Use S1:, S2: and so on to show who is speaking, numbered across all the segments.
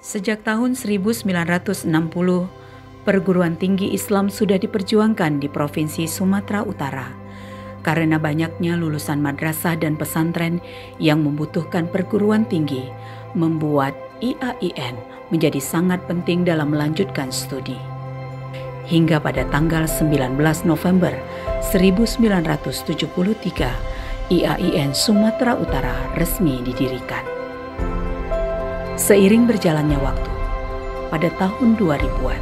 S1: Sejak tahun 1960, perguruan tinggi Islam sudah diperjuangkan di Provinsi Sumatera Utara. Karena banyaknya lulusan madrasah dan pesantren yang membutuhkan perguruan tinggi, membuat IAIN menjadi sangat penting dalam melanjutkan studi. Hingga pada tanggal 19 November 1973, IAIN Sumatera Utara resmi didirikan. Seiring berjalannya waktu, pada tahun 2000-an,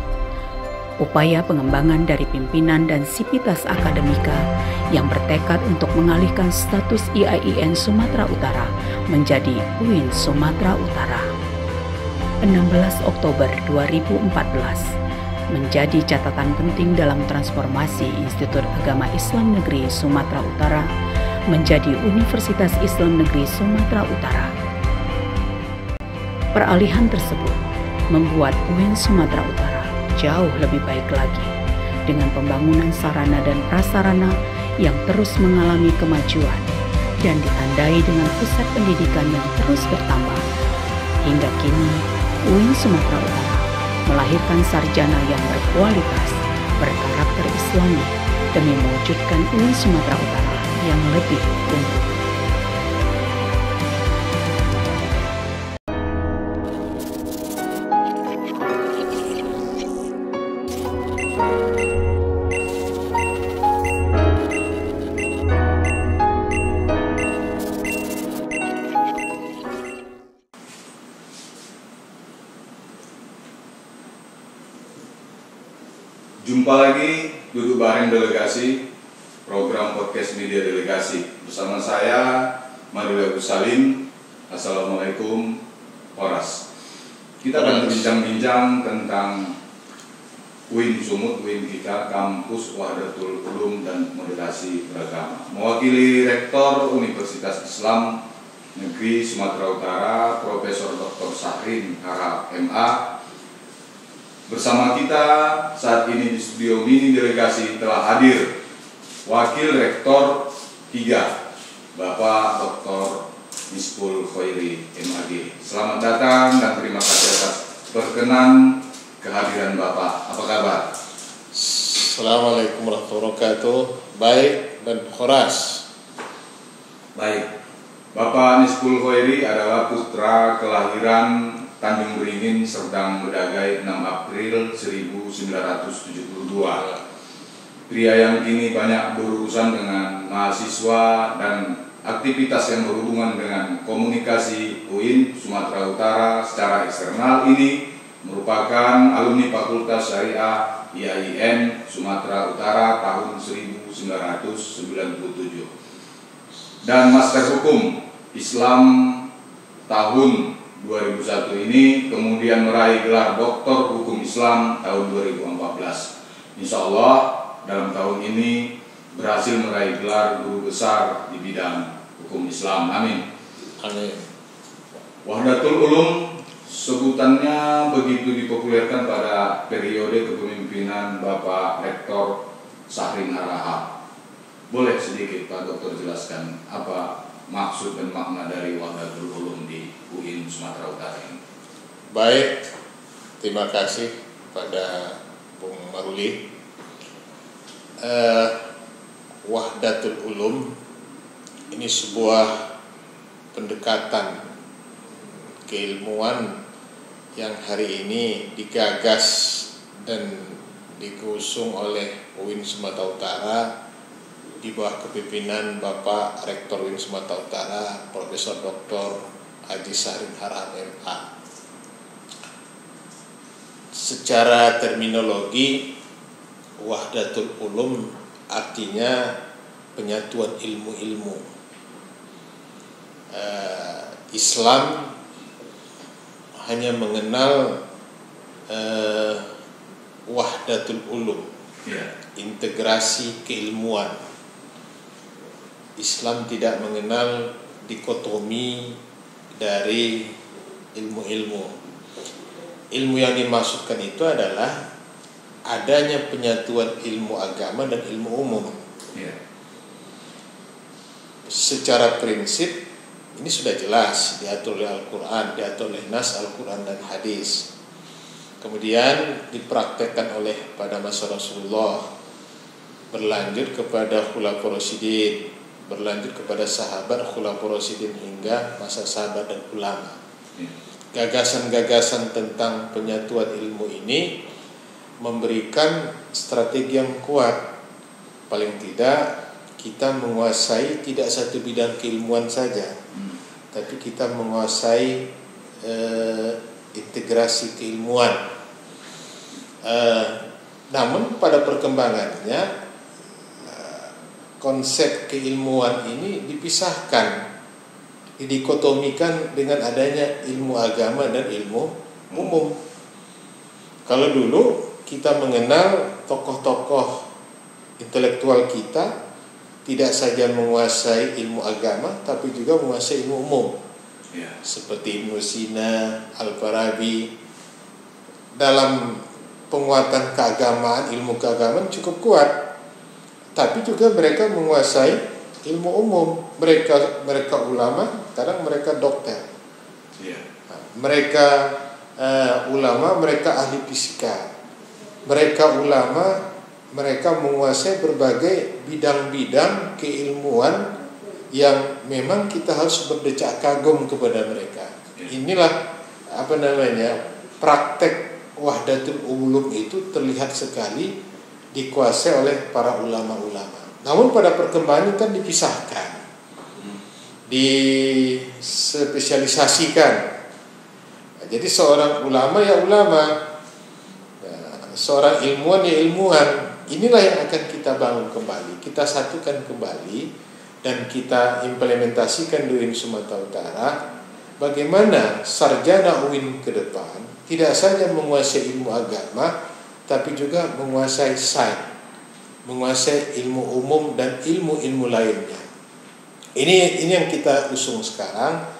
S1: upaya pengembangan dari pimpinan dan sivitas akademika yang bertekad untuk mengalihkan status IAIN Sumatera Utara menjadi UIN Sumatera Utara. 16 Oktober 2014 menjadi catatan penting dalam transformasi Institut Agama Islam Negeri Sumatera Utara menjadi Universitas Islam Negeri Sumatera Utara. Peralihan tersebut membuat UIN Sumatera Utara jauh lebih baik lagi dengan pembangunan sarana dan prasarana yang terus mengalami kemajuan dan ditandai dengan pusat pendidikan yang terus bertambah. Hingga kini, UIN Sumatera Utara melahirkan sarjana yang berkualitas, berkarakter Islami demi mewujudkan UIN Sumatera Utara yang lebih unggul.
S2: Jumpa lagi duduk bareng delegasi program podcast media delegasi bersama saya Mario Agus Salim. Assalamualaikum Horas. Kita akan berbincang-bincang tentang UIN Sumut, UIN kita, kampus Wahdatul Ulum dan Moderasi Beragama. Mewakili Rektor Universitas Islam Negeri Sumatera Utara, Profesor Dr. Sahrin Harahap MA. Bersama kita saat ini di studio mini delegasi telah hadir Wakil Rektor 3, Bapak Dr. Mispul Khairi MAG. Selamat datang dan terima kasih atas perkenan kehadiran Bapak. Apa kabar?
S3: Assalamualaikum warahmatullahi wabarakatuh. Baik dan Horas.
S2: Baik. Bapak Mispul Khairi adalah putra kelahiran Tanjung Beringin, Serdang, Bedagai, 6 April 1972. Pria yang kini banyak berurusan dengan mahasiswa dan aktivitas yang berhubungan dengan komunikasi UIN Sumatera Utara secara eksternal ini merupakan alumni Fakultas Syariah IAIN Sumatera Utara tahun 1997 dan Master Hukum Islam tahun 2001 ini kemudian meraih gelar Doktor Hukum Islam tahun 2014. Insya Allah dalam tahun ini berhasil meraih gelar Guru Besar di bidang Hukum Islam. Amin.
S3: Amin.
S2: Wahdatul Ulum sebutannya begitu dipopulerkan pada periode kepemimpinan Bapak Rektor Sahrin Harahap. Boleh sedikit Pak Dokter jelaskan apa maksud dan makna dari Wahdatul Ulum di UIN Sumatera Utara ini?
S3: Baik, terima kasih pada Bung Maruli. Wahdatul Ulum ini sebuah pendekatan keilmuan yang hari ini digagas dan diusung oleh UIN Sumatera Utara di bawah kepemimpinan Bapak Rektor UIN Sumatera Utara, Profesor Dr. Haji Sahrin Harahap MA. Secara terminologi, Wahdatul Ulum artinya penyatuan ilmu-ilmu. Islam hanya mengenal Wahdatul Ulum, integrasi keilmuan. Islam tidak mengenal dikotomi dari ilmu-ilmu. Ilmu yang dimaksudkan itu adalah adanya penyatuan ilmu agama dan ilmu umum. Secara prinsip Ini sudah jelas diatur oleh Al-Quran, diatur oleh nas Al-Quran dan hadis. Kemudian dipraktekkan oleh pada masa Rasulullah, berlanjut kepada Khulafaur Rasyidin, berlanjut kepada sahabat Khulafaur Rasyidin hingga masa sahabat dan ulama. Gagasan-gagasan tentang penyatuan ilmu ini memberikan strategi yang kuat. Paling tidak kita menguasai tidak satu bidang keilmuan saja, tapi kita menguasai integrasi keilmuan. Namun pada perkembangannya konsep keilmuan ini dipisahkan, didikotomikan dengan adanya ilmu agama dan ilmu umum. Kalau dulu kita mengenal tokoh-tokoh intelektual kita tidak saja menguasai ilmu agama, tapi juga menguasai ilmu umum, seperti Ibnu Sina, Al-Farabi. Dalam penguatan keagamaan, ilmu keagamaan cukup kuat, tapi juga mereka menguasai ilmu umum. Mereka ulama, kadang mereka dokter. Mereka ulama, mereka ahli fisika. Mereka ulama, mereka menguasai berbagai bidang-bidang keilmuan yang memang kita harus berdecak kagum kepada mereka. Inilah praktek wahdatul ulum itu terlihat sekali dikuasai oleh para ulama-ulama. Namun pada perkembangan kan dipisahkan, dispesialisasikan. Jadi seorang ulama ya ulama, seorang ilmuwan ya ilmuwan. Inilah yang akan kita bangun kembali, kita satukan kembali, dan kita implementasikan di UIN Sumatera Utara. Bagaimana sarjana UIN ke depan tidak saja menguasai ilmu agama, tapi juga menguasai sains, menguasai ilmu umum dan ilmu-ilmu lainnya. Ini yang kita usung sekarang.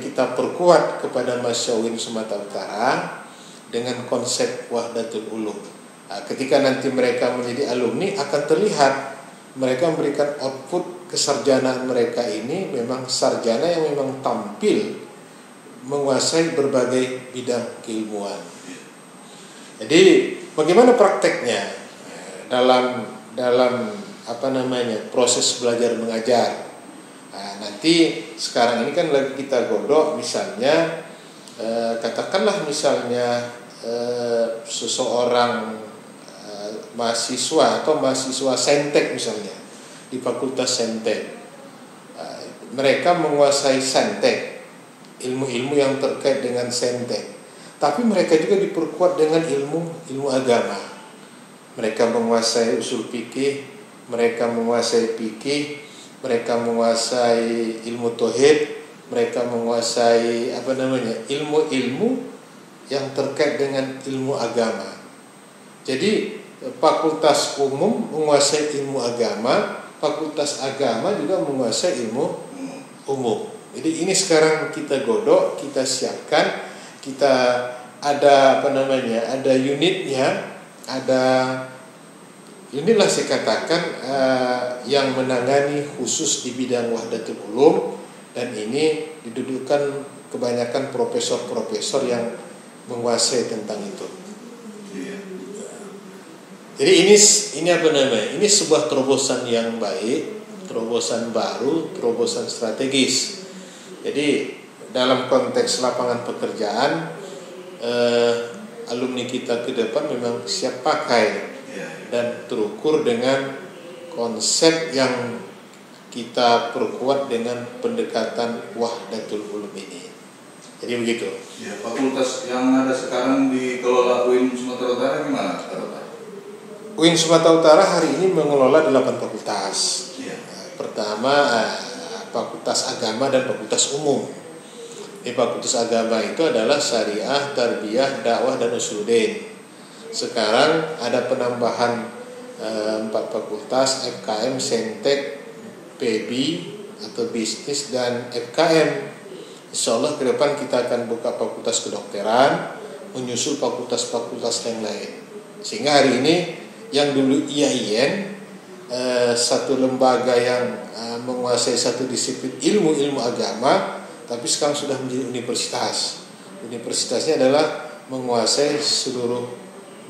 S3: Kita perkuat kepada Masya UIN Sumatera Utara dengan konsep wahdatul ulum. Ketika nanti mereka menjadi alumni, akan terlihat mereka memberikan output kesarjanaan mereka ini memang sarjana yang memang tampil menguasai berbagai bidang keilmuan. Jadi bagaimana prakteknya dalam proses belajar mengajar? Nanti sekarang ini kan lagi kita godok, misalnya katakanlah misalnya seseorang mahasiswa atau mahasiswa saintek misalnya di Fakultas Saintek, mereka menguasai saintek, ilmu-ilmu yang terkait dengan saintek, tapi mereka juga diperkuat dengan ilmu agama. Mereka menguasai usul fikih, mereka menguasai fikih, mereka menguasai ilmu tauhid, mereka menguasai ilmu-ilmu yang terkait dengan ilmu agama. Jadi fakultas umum menguasai ilmu agama, fakultas agama juga menguasai ilmu umum. Jadi ini sekarang kita godok, kita siapkan, kita ada ada unitnya, inilah saya katakan yang menangani khusus di bidang wahdatul ulum, dan ini didudukkan kebanyakan profesor-profesor yang menguasai tentang itu. Jadi ini ini sebuah terobosan yang baik, terobosan baru, terobosan strategis. Jadi dalam konteks lapangan pekerjaan, alumni kita ke depan memang siap pakai dan terukur dengan konsep yang kita perkuat dengan pendekatan wahdatul ulum ini. Jadi begitu.
S2: Ya, fakultas yang ada sekarang dikelola UIN Sumatera Utara gimana, Pak?
S3: UIN Sumatera Utara hari ini mengelola 8 fakultas. Pertama fakultas agama dan fakultas umum. Fakultas agama itu adalah syariah, tarbiyah, dakwah dan usuluddin. Sekarang ada penambahan 4 fakultas, FKM, Saintek, PB atau bisnis, dan FKM. Insya Allah ke depan kita akan buka fakultas kedokteran, menyusul fakultas-fakultas yang lain. Sehingga hari ini yang dulu IAIN satu lembaga yang menguasai satu disiplin ilmu agama, tapi sekarang sudah menjadi universitas. Universitasnya adalah menguasai seluruh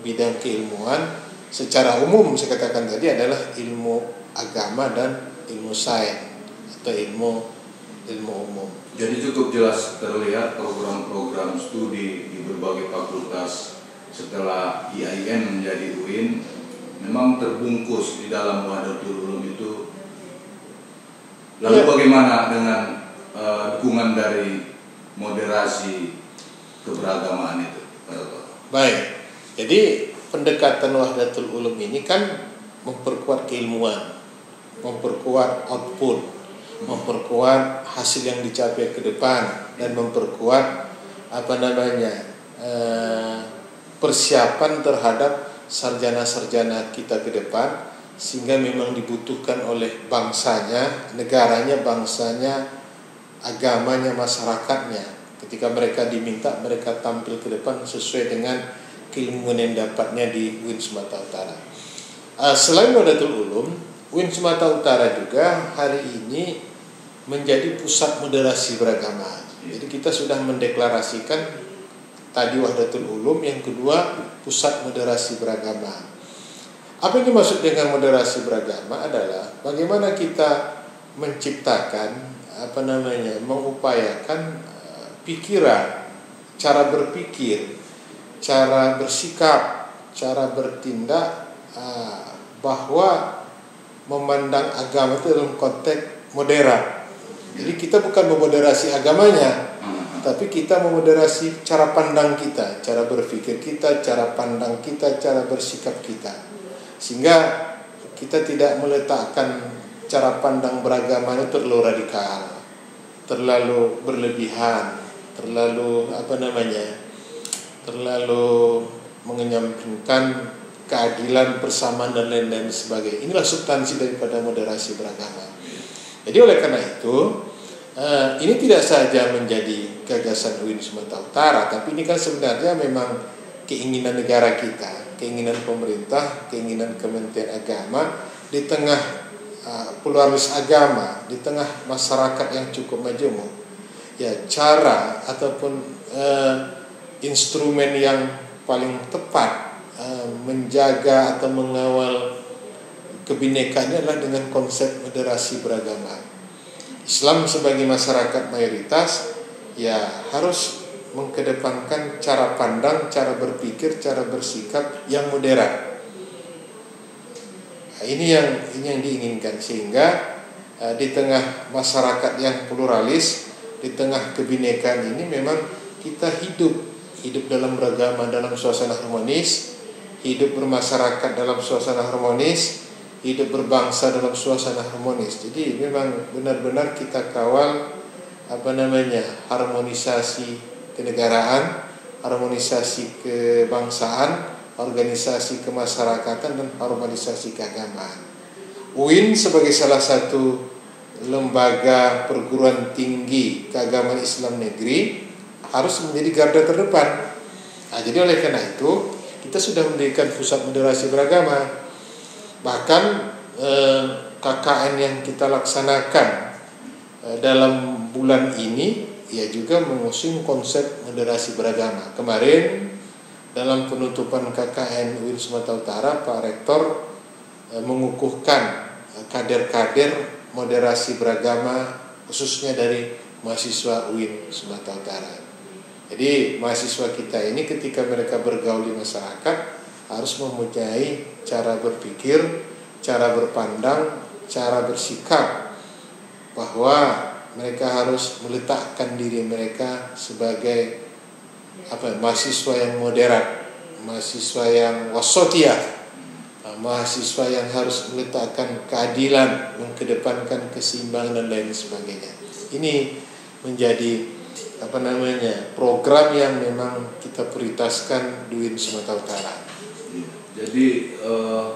S3: bidang keilmuan. Secara umum saya katakan tadi adalah ilmu agama dan ilmu sains atau ilmu umum.
S2: Jadi cukup jelas terlihat program-program studi di berbagai fakultas setelah IAIN menjadi UIN memang terbungkus di dalam Wahdatul Ulum itu. Lalu bagaimana dengan dukungan dari moderasi keberagamaan itu?
S3: Baik, jadi pendekatan Wahdatul Ulum ini kan memperkuat keilmuan, memperkuat output, memperkuat hasil yang dicapai ke depan, dan memperkuat persiapan terhadap sarjana-sarjana kita ke depan, sehingga memang dibutuhkan oleh bangsanya, negaranya, bangsanya, agamanya, masyarakatnya. Ketika mereka diminta, mereka tampil ke depan sesuai dengan keilmuan yang dapatnya di UIN Sumatera Utara. Selain Wahdatul Ulum, UIN Sumatera Utara juga hari ini menjadi pusat moderasi beragama. Jadi kita sudah mendeklarasikan tadi Wahdatul Ulum, yang kedua pusat moderasi beragama. Apa yang dimaksud dengan moderasi beragama adalah bagaimana kita menciptakan mengupayakan pikiran, cara berpikir, cara bersikap, cara bertindak, bahwa memandang agama itu dalam konteks moderat. Jadi kita bukan memoderasi agamanya, tapi kita memoderasi cara pandang kita, cara berpikir kita, cara pandang kita, cara bersikap kita. Sehingga kita tidak meletakkan cara pandang beragama itu terlalu radikal, terlalu berlebihan, terlalu mengenyampingkan keadilan, persamaan, dan lain-lain sebagainya. Inilah substansi daripada moderasi beragama. Jadi oleh karena itu, ini tidak saja menjadi gagasan UIN Sumatera Utara, tapi ini kan sebenarnya memang keinginan negara kita, keinginan pemerintah, keinginan Kementerian Agama di tengah pluralis agama, di tengah masyarakat yang cukup majemuk. Ya, cara ataupun instrumen yang paling tepat menjaga atau mengawal kebinekaan adalah dengan konsep moderasi beragama. Islam sebagai masyarakat mayoritas ya harus mengkedepankan cara pandang, cara berpikir, cara bersikap yang moderat. Ini yang diinginkan, sehingga di tengah masyarakat yang pluralis, di tengah kebinekaan ini memang kita hidup dalam beragama, dalam suasana harmonis, hidup bermasyarakat dalam suasana harmonis, hidup berbangsa dalam suasana harmonis. Jadi memang benar-benar kita kawal harmonisasi kenegaraan, harmonisasi kebangsaan, organisasi kemasyarakatan, dan harmonisasi keagamaan. UIN sebagai salah satu lembaga perguruan tinggi keagamaan Islam negeri harus menjadi garda terdepan. Jadi oleh karena itu kita sudah mendirikan pusat moderasi beragama. Bahkan KKN yang kita laksanakan dalam bulan ini ya juga mengusung konsep moderasi beragama. Kemarin dalam penutupan KKN UIN Sumatera Utara, Pak Rektor mengukuhkan kader-kader moderasi beragama khususnya dari mahasiswa UIN Sumatera Utara. Jadi mahasiswa kita ini ketika mereka bergaul di masyarakat harus mempunyai cara berpikir, cara berpandang, cara bersikap, bahwa mereka harus meletakkan diri mereka sebagai mahasiswa yang moderat, mahasiswa yang wasatiyah, mahasiswa yang harus meletakkan keadilan, mengedepankan keseimbangan dan lain sebagainya. Ini menjadi program yang memang kita prioritaskan di UIN Sumatera Utara.
S2: Jadi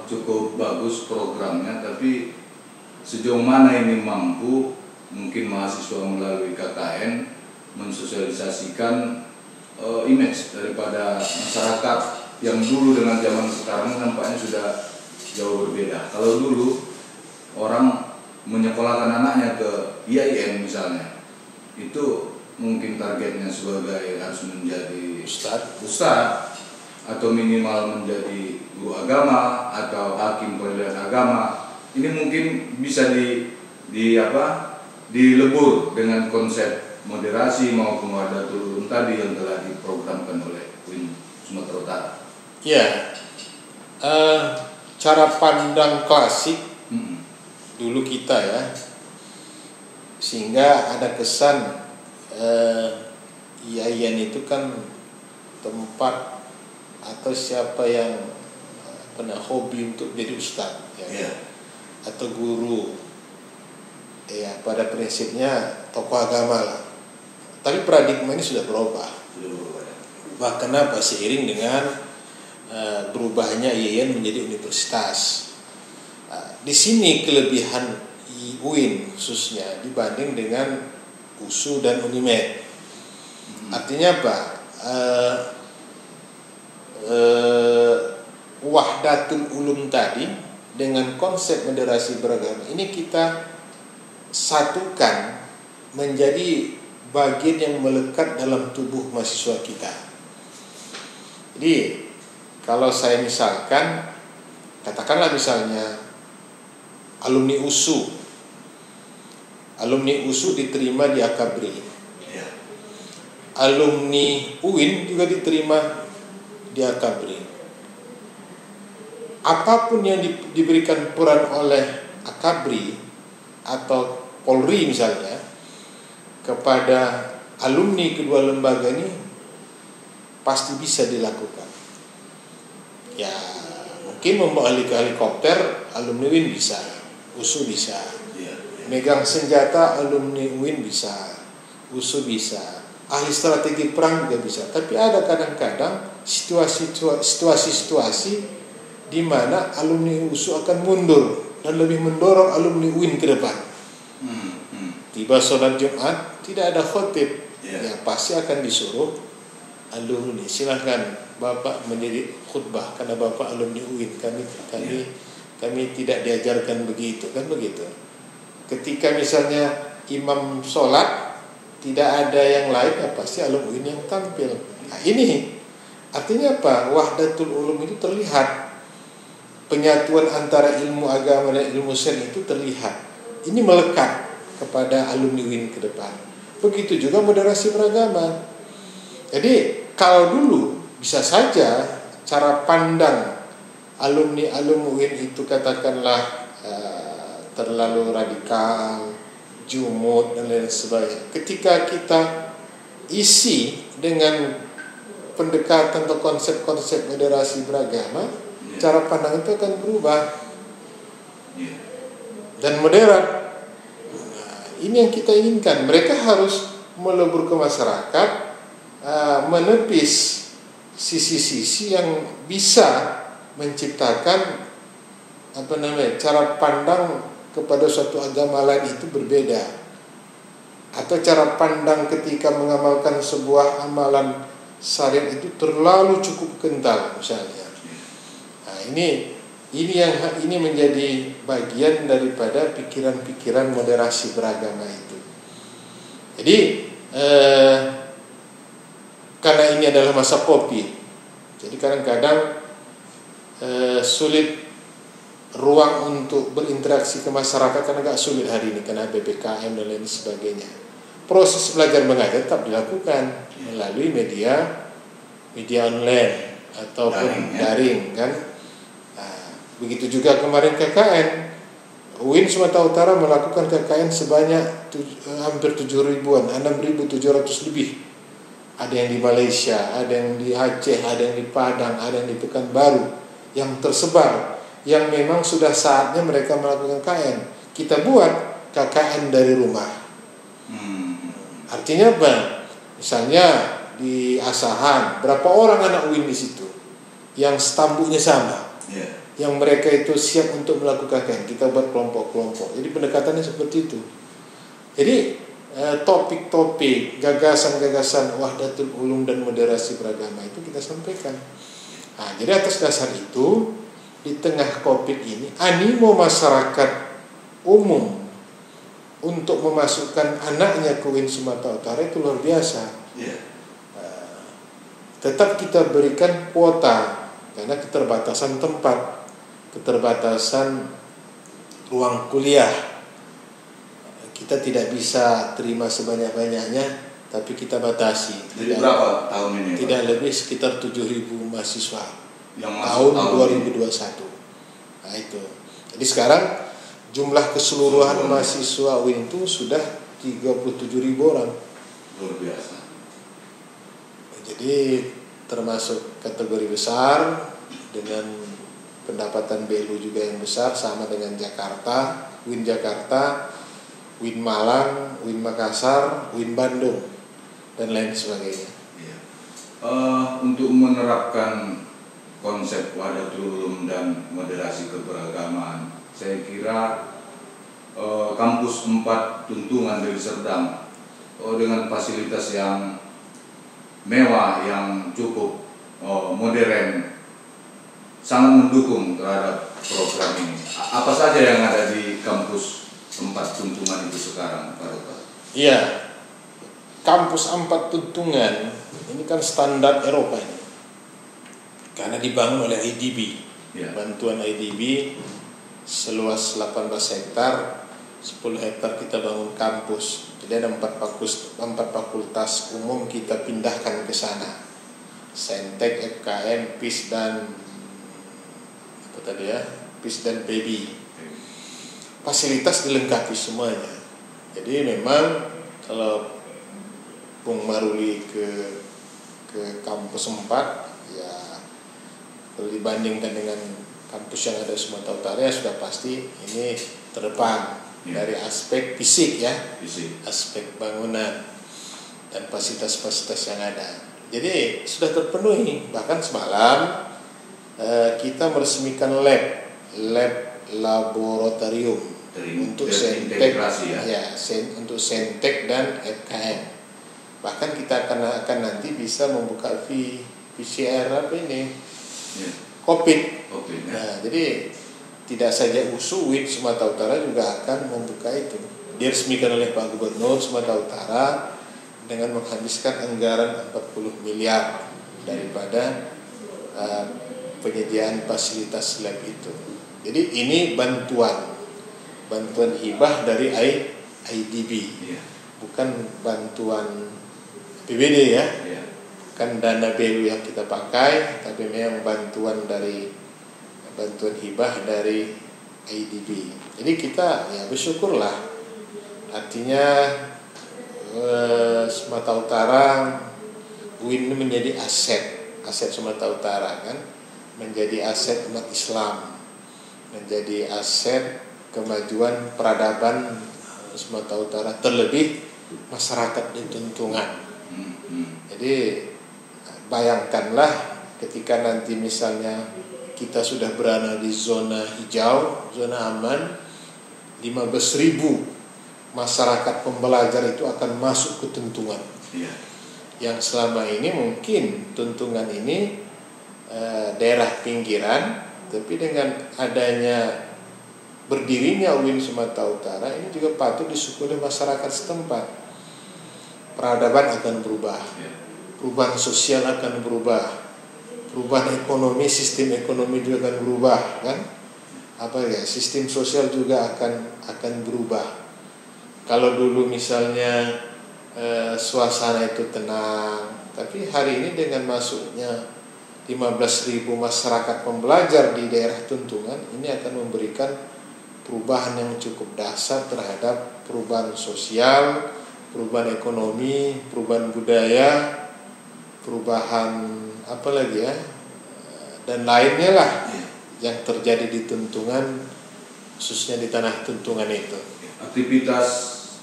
S2: cukup bagus programnya, tapi sejauh mana ini mampu mungkin mahasiswa melalui KKN mensosialisasikan image daripada masyarakat yang dulu dengan zaman sekarang nampaknya sudah jauh berbeda. Kalau dulu orang menyekolahkan anaknya ke IAIN misalnya, itu mungkin targetnya sebagai harus menjadi ustadz atau minimal menjadi guru agama atau hakim pengadilan agama. Ini mungkin bisa dilebur dengan konsep moderasi maupun Wahdatul Ulum tadi yang telah diprogramkan oleh UIN Sumatera Utara.
S3: Ya, cara pandang klasik dulu kita ya, sehingga ada kesan IAIN itu kan tempat atau siapa yang pernah hobi untuk jadi ustadz ya, atau guru ya, pada prinsipnya tokoh agama lah. Tapi paradigma ini sudah berubah. Bahkan apa, seiring dengan berubahnya IAIN menjadi universitas. Di sini kelebihan UIN khususnya dibanding dengan USU dan UNIMED. Artinya apa? Wahdatul Ulum tadi dengan konsep moderasi beragama ini kita satukan menjadi bagian yang melekat dalam tubuh mahasiswa kita. Jadi kalau saya misalkan, katakanlah misalnya alumni USU diterima di Akabri, alumni UIN juga diterima di Akabri. Apapun yang diberikan peran oleh Akabri atau Polri misalnya kepada alumni kedua lembaga ini pasti bisa dilakukan. Ya, mungkin membawa helikopter alumni UIN bisa, USU bisa. Megang senjata alumni UIN bisa, USU bisa. Ahli strategi perang juga bisa. Tapi ada kadang-kadang situasi-situasi di mana alumni USU akan mundur dan lebih mendorong alumni UIN ke depan. Tiba sholat Jumat tidak ada khotib, ya pasti akan disuruh alumni, silahkan Bapak menjadi khutbah karena Bapak alumni UIN. Kami tidak diajarkan begitu, kan begitu. Ketika misalnya imam sholat tidak ada yang lain, ya pasti alumni UIN yang tampil. Nah, ini artinya apa? Wahdatul Ulum itu terlihat, penyatuan antara ilmu agama dan ilmu syar'i itu terlihat. Ini melekat kepada alumni UIN ke depan. Begitu juga moderasi beragama. Jadi kalau dulu bisa saja cara pandang alumni UIN itu katakanlah terlalu radikal, jumud dan lain sebagainya. Ketika kita isi dengan pendekatan atau konsep-konsep moderasi beragama, cara pandang itu akan berubah dan moderat. Ini yang kita inginkan. Mereka harus melebur ke masyarakat, menepis sisi-sisi yang bisa menciptakan cara pandang kepada suatu agama lain itu berbeda, atau cara pandang ketika mengamalkan sebuah amalan syariat itu terlalu cukup kental misalnya. Nah, ini menjadi bagian daripada pikiran-pikiran moderasi beragama itu. Jadi karena ini adalah masa kopi, jadi kadang-kadang sulit ruang untuk berinteraksi ke masyarakat karena agak sulit hari ini karena PPKM dan lain sebagainya. Proses belajar mengajar tetap dilakukan melalui media online ataupun daring kan. Begitu juga kemarin KKN, UIN Sumatera Utara melakukan KKN sebanyak hampir 7.000-an, 6.700 lebih. Ada yang di Malaysia, ada yang di Aceh, ada yang di Padang, ada yang di Pekanbaru, yang tersebar, yang memang sudah saatnya mereka melakukan KKN. Kita buat KKN dari rumah. Artinya apa? Misalnya di Asahan, berapa orang anak UIN di situ yang stambuknya sama? Yang mereka itu siap untuk melakukan KKN. Kita buat kelompok-kelompok. Jadi pendekatannya seperti itu. Jadi topik-topik, gagasan-gagasan Wahdatul Ulum dan moderasi beragama itu kita sampaikan. Nah, jadi atas dasar itu di tengah COVID ini animo masyarakat umum untuk memasukkan anaknya ke UIN Sumatera Utara itu luar biasa. Tetap kita berikan kuota karena keterbatasan tempat, keterbatasan ruang kuliah. Kita tidak bisa terima sebanyak-banyaknya, tapi kita batasi.
S2: Jadi berapa tahun ini?
S3: Tidak lebih sekitar 7.000 mahasiswa
S2: yang
S3: tahun 2021. Nah itu. Jadi sekarang jumlah keseluruhan mahasiswa UIN itu sudah 37.000 orang.
S2: Luar biasa.
S3: Jadi termasuk kategori besar dengan pendapatan BLU juga yang besar, sama dengan Jakarta, UIN Jakarta, UIN Malang, UIN Makassar, UIN Bandung, dan lain sebagainya.
S2: Untuk menerapkan konsep Wahdatul Ulum dan moderasi keberagaman, saya kira kampus 4 Tuntungan Deli Serdang dengan fasilitas yang mewah, yang cukup modern, sangat mendukung terhadap program ini. Apa saja yang ada di kampus 4 Tuntungan itu sekarang, Pak Dokter?
S3: Iya, kampus 4 Tuntungan ini kan standar Eropa ini, karena dibangun oleh IDB, bantuan IDB seluas 18 hektar, 10 hektar kita bangun kampus. Jadi ada 4 fakultas umum kita pindahkan ke sana. Saintek, FKM, PIS dan PIS dan PB. Fasilitas dilengkapi semuanya. Jadi memang kalau Bung Maruli ke kampus 4, ya kalau dibandingkan dengan kampus yang ada di Sumatera Utara, ya sudah pasti ini terdepan. Dari aspek fisik ya, aspek bangunan dan fasilitas-fasilitas yang ada. Jadi sudah terpenuhi. Bahkan semalam kita meresmikan lab laboratorium untuk Saintek, untuk Saintek dan FKM. Bahkan kita akan nanti bisa membuka PCR COVID. Nah, jadi tidak saja UIN Sumatera Utara juga akan membuka itu. Diresmikan oleh Pak Gubernur Sumatera Utara dengan menghabiskan anggaran 40 miliar daripada penyediaan fasilitas lab itu. Jadi ini bantuan hibah dari IDB, bukan bantuan PBD ya, bukan dana BLU yang kita pakai, tapi memang bantuan hibah dari IDB. Jadi kita ya bersyukurlah. Artinya Sumatera Utara, UIN ini menjadi aset Sumatera Utara kan, menjadi aset umat Islam, menjadi aset kemajuan peradaban Sumatera Utara, terlebih masyarakat di Tuntungan. Jadi bayangkanlah ketika nanti misalnya kita sudah berada di zona hijau, zona aman, 15.000 masyarakat pembelajar itu akan masuk ke Tuntungan. Yang selama ini mungkin Tuntungan ini daerah pinggiran, tapi dengan adanya berdirinya UIN Sumatera Utara ini juga patut disyukuri masyarakat setempat. Peradaban akan berubah, perubahan sosial akan berubah. Perubahan ekonomi, sistem ekonomi juga akan berubah kan? Sistem sosial juga akan berubah. Kalau dulu misalnya suasana itu tenang, tapi hari ini dengan masuknya 15.000 masyarakat pembelajar di daerah Tuntungan, ini akan memberikan perubahan yang cukup dahsyat terhadap perubahan sosial, perubahan ekonomi, perubahan budaya, perubahan dan lainnya lah yang terjadi di Tuntungan, khususnya di tanah Tuntungan itu.
S2: Aktivitas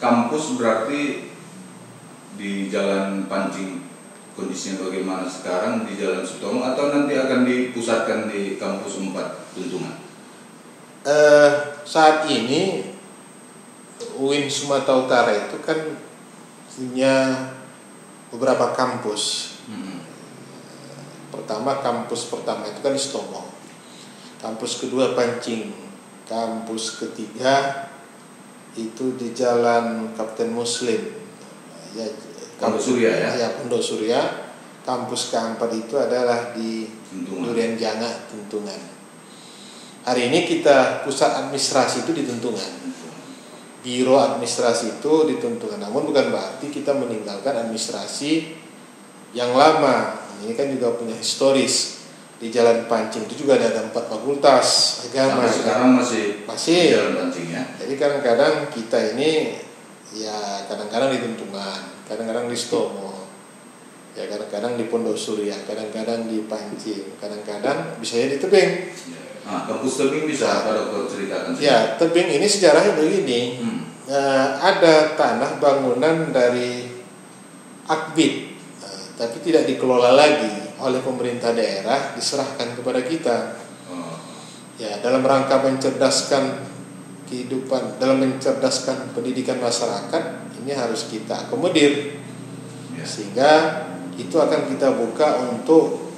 S2: kampus berarti di Jalan Pancing kondisinya bagaimana sekarang, di Jalan Sutomo, atau nanti akan dipusatkan di kampus 4 Tuntungan?
S3: Saat ini UIN Sumatera Utara itu kan punya beberapa kampus. Kampus pertama itu kan di Sutomo. Kampus kedua Pancing. Kampus ketiga itu di Jalan Kapten Muslim. Ya,
S2: Pondok Surya ya?
S3: Ya, Pondok Surya. Kampus keempat itu adalah di
S2: Tuntungan.
S3: Durian Jangak, Tuntungan. Hari ini kita pusat administrasi itu di Tuntungan. Biro administrasi itu di Tuntungan. Namun bukan berarti kita meninggalkan administrasi yang lama. Ini kan juga punya historis. Di Jalan Pancing itu juga ada 4 fakultas agama.
S2: Sampai sekarang masih Jalan Pancing ya.
S3: Jadi kadang-kadang kita ini ya kadang-kadang di Tuntungan, kadang-kadang di Stomo, ya kadang-kadang di Pondok Surya, kadang-kadang di Pancing, kadang-kadang bisa di Tebing.
S2: Nah, kampus Tebing bisa Pak Dokter ceritakan?
S3: Ya, Tebing ini sejarahnya begini. Ada tanah bangunan dari Akbid, tapi tidak dikelola lagi oleh pemerintah daerah, diserahkan kepada kita. Ya, dalam rangka mencerdaskan kehidupan, dalam mencerdaskan pendidikan masyarakat, ini harus kita akomodir. Sehingga itu akan kita buka untuk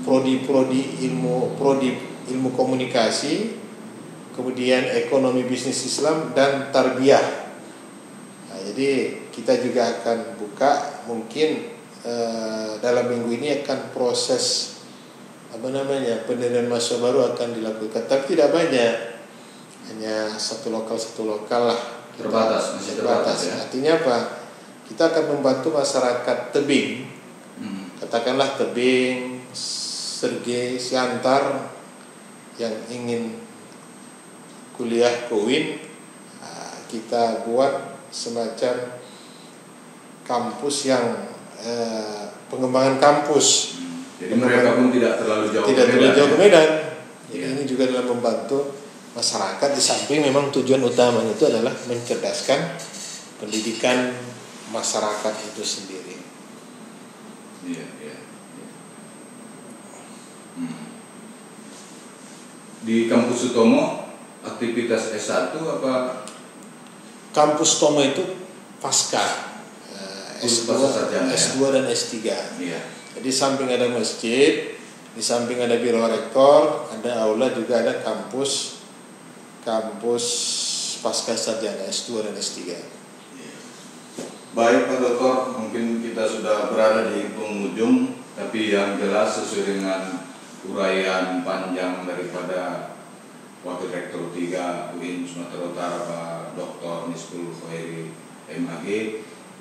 S3: prodi ilmu komunikasi, kemudian ekonomi bisnis Islam dan tarbiyah. Nah, jadi kita juga akan buka mungkin dalam minggu ini akan proses pendirian mahasiswa baru akan dilakukan, tapi tidak banyak, hanya satu lokal lah.
S2: Masih terbatas ya.
S3: Artinya apa? Kita akan membantu masyarakat Tebing, katakanlah Tebing, Sergei, Siantar yang ingin kuliah ke UIN, kita buat semacam kampus yang pengembangan kampus.
S2: Jadi mereka pun tidak terlalu jauh
S3: ke Medan. Jadi ini juga dalam membantu masyarakat, di samping memang tujuan utamanya itu adalah mencerdaskan pendidikan masyarakat itu sendiri.
S2: Iya. Di kampus Sutomo aktivitas S1 apa?
S3: Kampus Tomo itu pasca S2 dan S3.
S2: Iya.
S3: Jadi samping ada masjid, di samping ada biro rektor, ada aula, juga ada kampus pasca sarjana S2 dan S3.
S2: Baik Pak Dokter, mungkin kita sudah berada di penghujung, tapi yang jelas sesuai dengan uraian panjang daripada Wakil Rektor 3 UIN Sumatera Utara Pak Dr. Miskul Khairi MAG,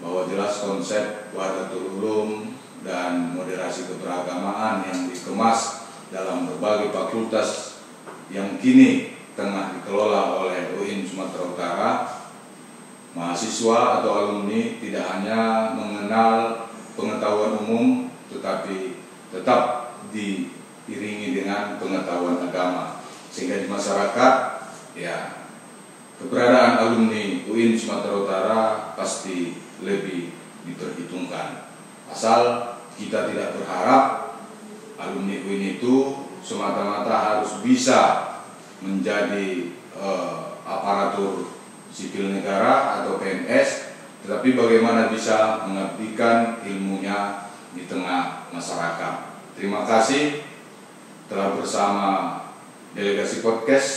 S2: bahwa jelas konsep Wahdatul Ulum dan moderasi keberagamaan yang dikemas dalam berbagai fakultas yang kini tengah dikelola oleh UIN Sumatera Utara, mahasiswa atau alumni tidak hanya mengenal pengetahuan umum, tetapi tetap diiringi dengan pengetahuan agama, sehingga di masyarakat ya keberadaan alumni UIN Sumatera Utara pasti lebih diperhitungkan. Asal kita tidak berharap alumni UIN itu semata-mata harus bisa menjadi aparatur sipil negara atau PNS, tetapi bagaimana bisa mengabdikan ilmunya di tengah masyarakat. Terima kasih telah bersama delegasi podcast.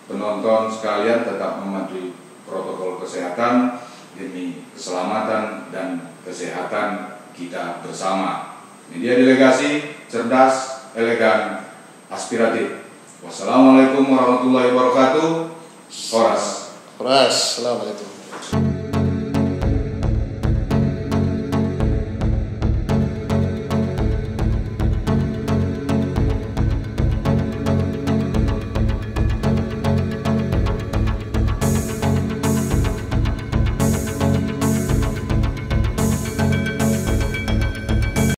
S2: Penonton sekalian tetap mematuhi protokol kesehatan demi keselamatan dan kesehatan kita bersama. Media delegasi cerdas, elegan, aspiratif. Wassalamualaikum warahmatullahi wabarakatuh. Horas.
S3: Assalamualaikum.